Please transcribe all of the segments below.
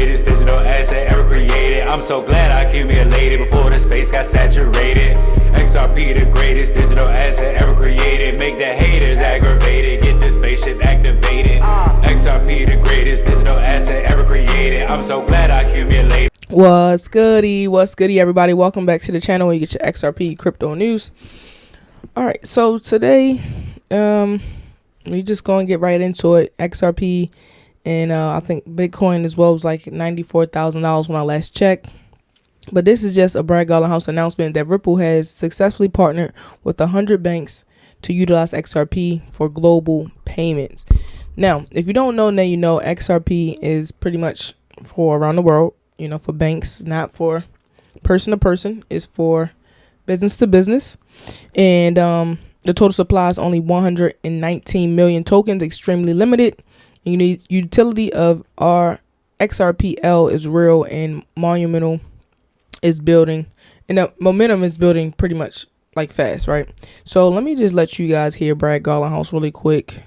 greatest digital asset ever created. I'm so glad I accumulated before the space got saturated. XRP the greatest digital asset ever created. Make the haters aggravated, get the spaceship activated. XRP the greatest digital asset ever created. I'm so glad I accumulated. What's goody everybody, welcome back to the channel where you get your XRP crypto news. All right, so today we just gonna get right into it. XRP and I think Bitcoin as well was like $94,000 when I last checked. But this is just a Brad Garlinghouse announcement that Ripple has successfully partnered with 100 banks to utilize XRP for global payments. Now, if you don't know, now you know XRP is pretty much for around the world, you know, for banks, not for person to person. It's for business to business. And the total supply is only 119 million tokens, extremely limited. You need utility of our XRPL is real and monumental is building, and the momentum is building pretty much like fast, right? So let me just let you guys hear Brad Garlinghouse really quick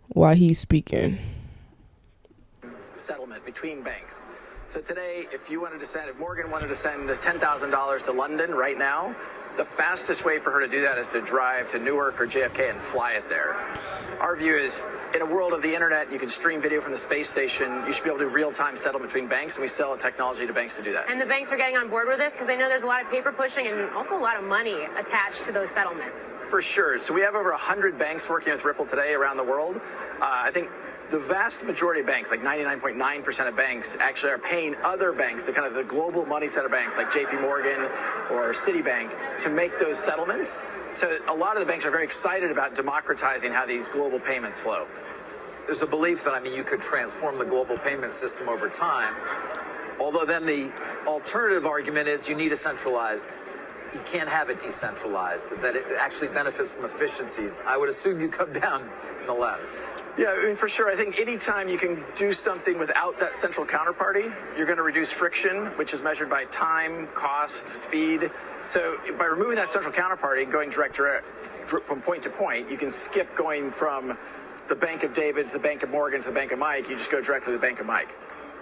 while he's speaking. Settlement between banks. So today, if Morgan wanted to send the $10,000 to London right now, the fastest way for her to do that is to drive to Newark or JFK and fly it there. Our view is, in a world of the internet, you can stream video from the space station. You should be able to do real-time settle between banks, and we sell technology to banks to do that. And the banks are getting on board with this because they know there's a lot of paper pushing and also a lot of money attached to those settlements. For sure. So we have over 100 banks working with Ripple today around the world. I think the vast majority of banks, like 99.9% of banks, actually are paying other banks, the kind of the global money center banks like JP Morgan or Citibank, to make those settlements. So a lot of the banks are very excited about democratizing how these global payments flow. There's a belief that, you could transform the global payment system over time. Although then the alternative argument is you need a centralized. You can't have it decentralized, that it actually benefits from efficiencies. I would assume you come down in the latter. Yeah, for sure. I think anytime you can do something without that central counterparty, you're going to reduce friction, which is measured by time, cost, speed. So by removing that central counterparty, going direct from point to point, you can skip going from the Bank of David to the Bank of Morgan to the Bank of Mike. You just go directly to the Bank of Mike.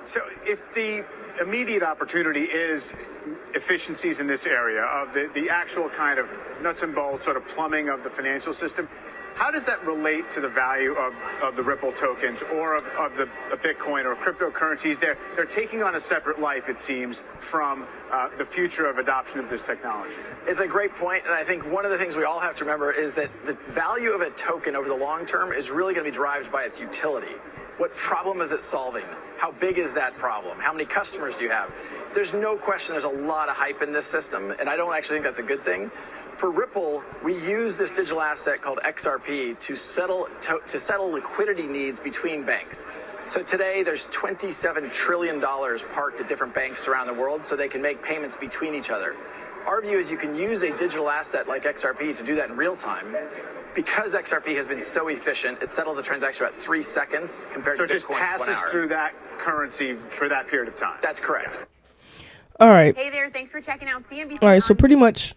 So if the immediate opportunity is efficiencies in this area of the actual kind of nuts and bolts sort of plumbing of the financial system, how does that relate to the value of the Ripple tokens or of the Bitcoin or cryptocurrencies? They're taking on a separate life, it seems, from the future of adoption of this technology. It's a great point, and I think one of the things we all have to remember is that the value of a token over the long term is really going to be derived by its utility. What problem is it solving? How big is that problem? How many customers do you have? There's no question there's a lot of hype in this system, and I don't actually think that's a good thing. For Ripple, we use this digital asset called XRP to settle liquidity needs between banks. So today there's $27 trillion parked at different banks around the world so they can make payments between each other. Our view is you can use a digital asset like XRP to do that in real time. Because XRP has been so efficient, it settles a transaction about 3 seconds compared to Bitcoin. So it just passes through that currency for that period of time. That's correct. All right. Hey there, thanks for checking out CNBC. All right, so pretty much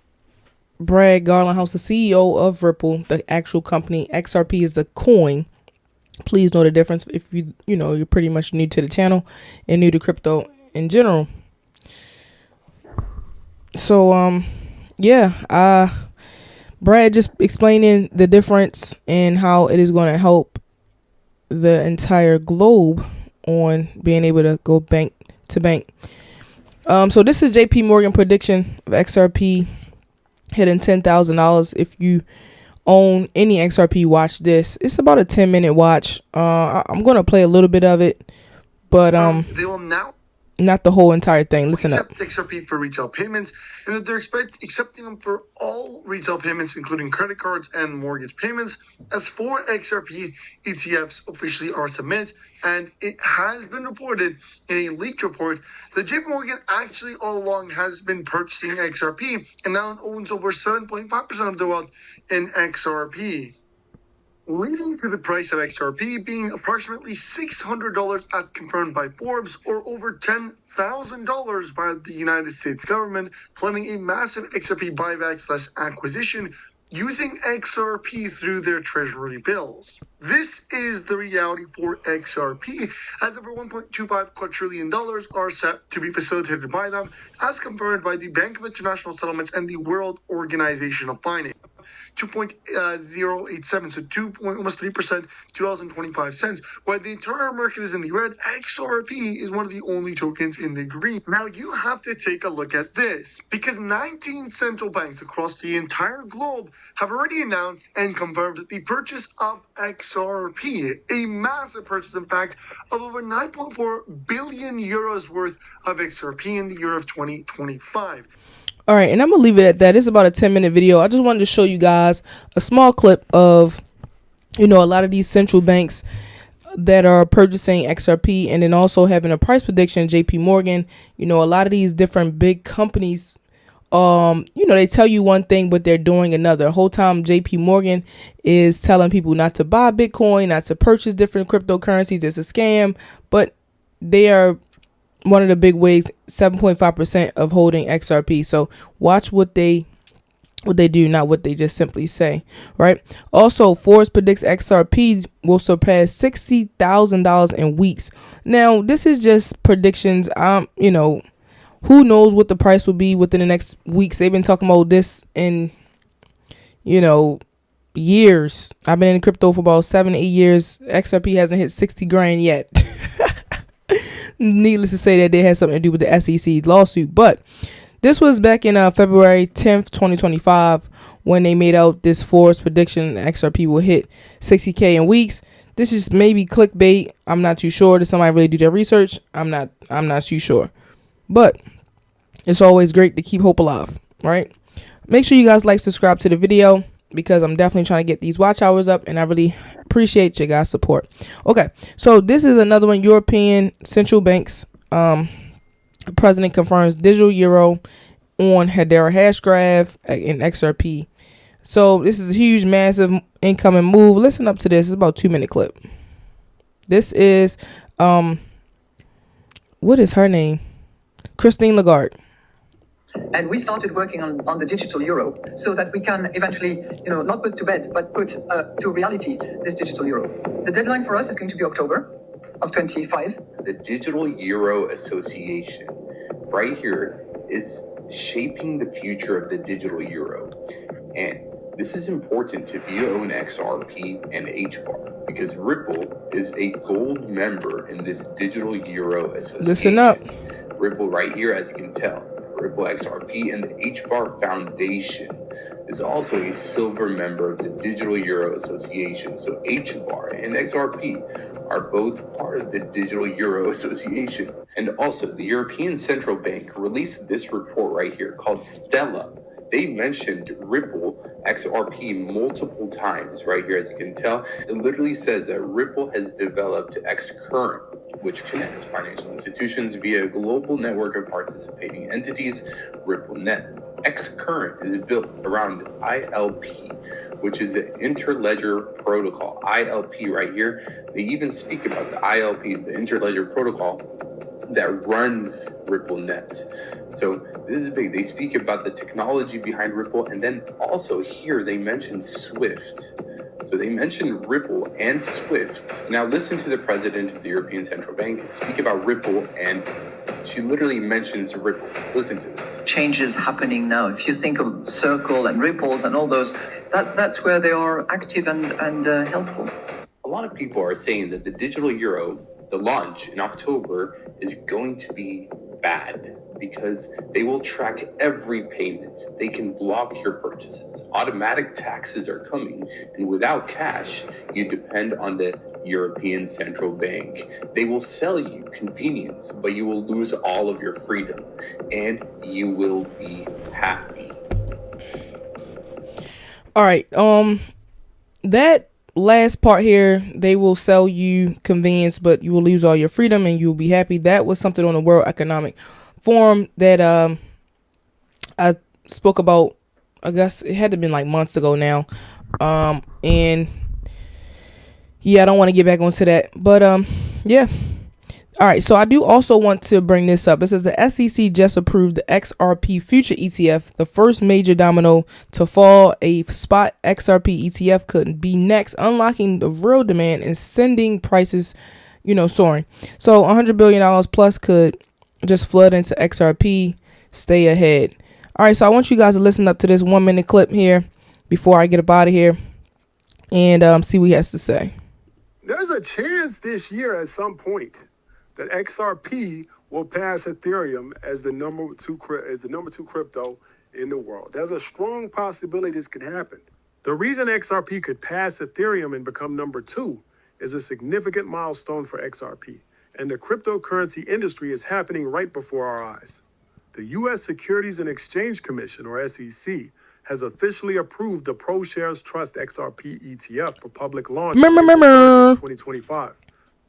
Brad Garlinghouse, the CEO of Ripple, the actual company. XRP is the coin. Please know the difference if you're pretty much new to the channel and new to crypto in general. So Brad just explaining the difference and how it is going to help the entire globe on being able to go bank to bank. So this is JP Morgan prediction of XRP hitting $10,000. If you own any XRP, watch this. It's about a 10-minute watch. I'm going to play a little bit of it, but they will now not the whole entire thing. Listen up. using XRP through their treasury bills. This is the reality for XRP, as over $1.25 quadrillion are set to be facilitated by them, as confirmed by the Bank of International Settlements and the World Organization of Finance. 2.087, so almost 3%, $2.25. While the entire market is in the red, XRP is one of the only tokens in the green. Now you have to take a look at this, because 19 central banks across the entire globe have already announced and confirmed the purchase of XRP, a massive purchase, in fact, of over 9.4 billion euros worth of XRP in the year of 2025. All right, and I'm gonna leave it at that. It's about a 10-minute video. I just wanted to show you guys a small clip of, a lot of these central banks that are purchasing XRP, and then also having a price prediction. JP Morgan, a lot of these different big companies, they tell you one thing, but they're doing another. The whole time JP Morgan is telling people not to buy Bitcoin, not to purchase different cryptocurrencies. It's a scam, but they are one of the big wigs, 7.5% of holding XRP. So watch what they do, not what they just simply say, right? Also, Forbes predicts XRP will surpass $60,000 in weeks. Now, this is just predictions. Who knows what the price will be within the next weeks? They've been talking about this in, years. I've been in crypto for about 7 to 8 years. XRP hasn't hit 60 grand yet. Needless to say that they had something to do with the SEC lawsuit. But this was back in February 10th, 2025, when they made out this Forbes prediction XRP will hit 60K in weeks. This is maybe clickbait. I'm not too sure. Did somebody really do their research? I'm not too sure. But it's always great to keep hope alive, right? Make sure you guys like, subscribe to the video, because I'm definitely trying to get these watch hours up, and I really appreciate your guys' support. Okay, so this is another one. European central banks president confirms digital euro on Hedera Hashgraph in XRP. So this is a huge, massive incoming move. Listen up to this. It's about a 2-minute clip. This is what is her name? Christine Lagarde. And we started working on the digital euro so that we can eventually, not put to bed, but put to reality this digital euro. The deadline for us is going to be October of 25. The Digital Euro Association right here is shaping the future of the digital euro. And this is important if you own XRP and HBAR, because Ripple is a gold member in this Digital Euro Association. Listen up. Ripple right here, as you can tell, Ripple XRP and the HBAR Foundation is also a silver member of the Digital Euro Association. So HBAR and XRP are both part of the Digital Euro Association. And also, the European Central Bank released this report right here called Stella. They mentioned Ripple XRP multiple times right here, as you can tell. It literally says that Ripple has developed XCurrent, which connects financial institutions via a global network of participating entities, RippleNet. XCurrent is built around ILP, which is an interledger protocol. ILP right here, they even speak about the ILP, the interledger protocol that runs RippleNet. So this is big. They speak about the technology behind Ripple, and then also here they mention Swift. So they mentioned Ripple and Swift. Now listen to the president of the European Central Bank speak about Ripple, and she literally mentions Ripple. Listen to this. Changes happening now. If you think of Circle and Ripples and all those, that's where they are active and helpful. A lot of people are saying that the digital euro, the launch in October, is going to be bad because they will track every payment. They can block your purchases. Automatic taxes are coming, and without cash, you depend on the European Central Bank. They will sell you convenience, but you will lose all of your freedom, and you will be happy. All right, that last part here, they will sell you convenience, but you will lose all your freedom and you'll be happy. That was something on the World Economic Forum that I spoke about. I guess it had to have been like months ago now. And yeah, I don't want to get back onto that, but yeah, All right, so I do also want to bring this up. It says the SEC just approved the XRP future ETF, the first major domino to fall. A spot XRP ETF could be next, unlocking the real demand and sending prices, soaring. So $100 billion plus could just flood into XRP. Stay ahead. All right, so I want you guys to listen up to this 1 minute clip here before I get up out of here and see what he has to say. There's a chance this year at some point that XRP will pass Ethereum as the number two crypto in the world. There's a strong possibility this could happen. The reason XRP could pass Ethereum and become number 2 is a significant milestone for XRP, and the cryptocurrency industry is happening right before our eyes. The U.S. Securities and Exchange Commission, or SEC, has officially approved the ProShares Trust XRP ETF for public launch in 2025.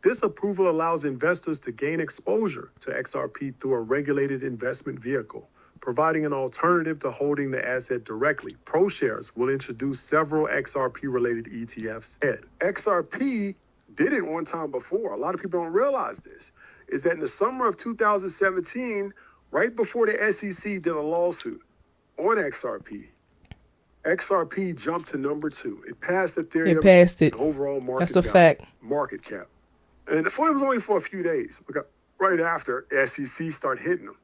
This approval allows investors to gain exposure to XRP through a regulated investment vehicle, providing an alternative to holding the asset directly. ProShares will introduce several XRP-related ETFs. XRP did it one time before. A lot of people don't realize this, is that in the summer of 2017, right before the SEC did a lawsuit on XRP, XRP jumped to number 2. It passed Ethereum. It passed it. Overall market. That's a fact. Market cap. And it was only for a few days, because right after SEC started hitting them.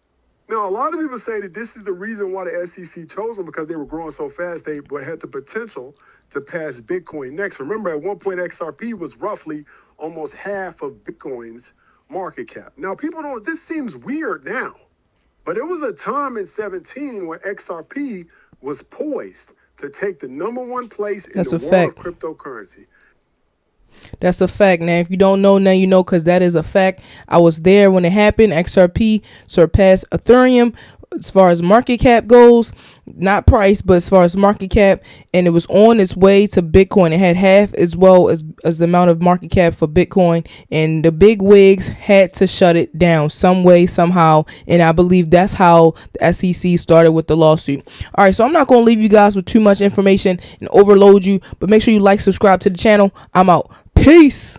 Now, a lot of people say that this is the reason why the SEC chose them, because they were growing so fast, they had the potential to pass Bitcoin next. Remember, at one point, XRP was roughly almost half of Bitcoin's market cap. Now, this seems weird now, but it was a time in 17 where XRP was poised to take the number 1 place in the world of cryptocurrency. That's a fact. Now, if you don't know, now you know, because that is a fact. I was there when it happened. XRP surpassed Ethereum as far as market cap goes, not price, but as far as market cap, and it was on its way to Bitcoin. It had half as well as the amount of market cap for Bitcoin, and the big wigs had to shut it down some way, somehow, and I believe that's how the SEC started with the lawsuit. All right, so I'm not going to leave you guys with too much information and overload you, but make sure you like, subscribe to the channel. I'm out. Peace.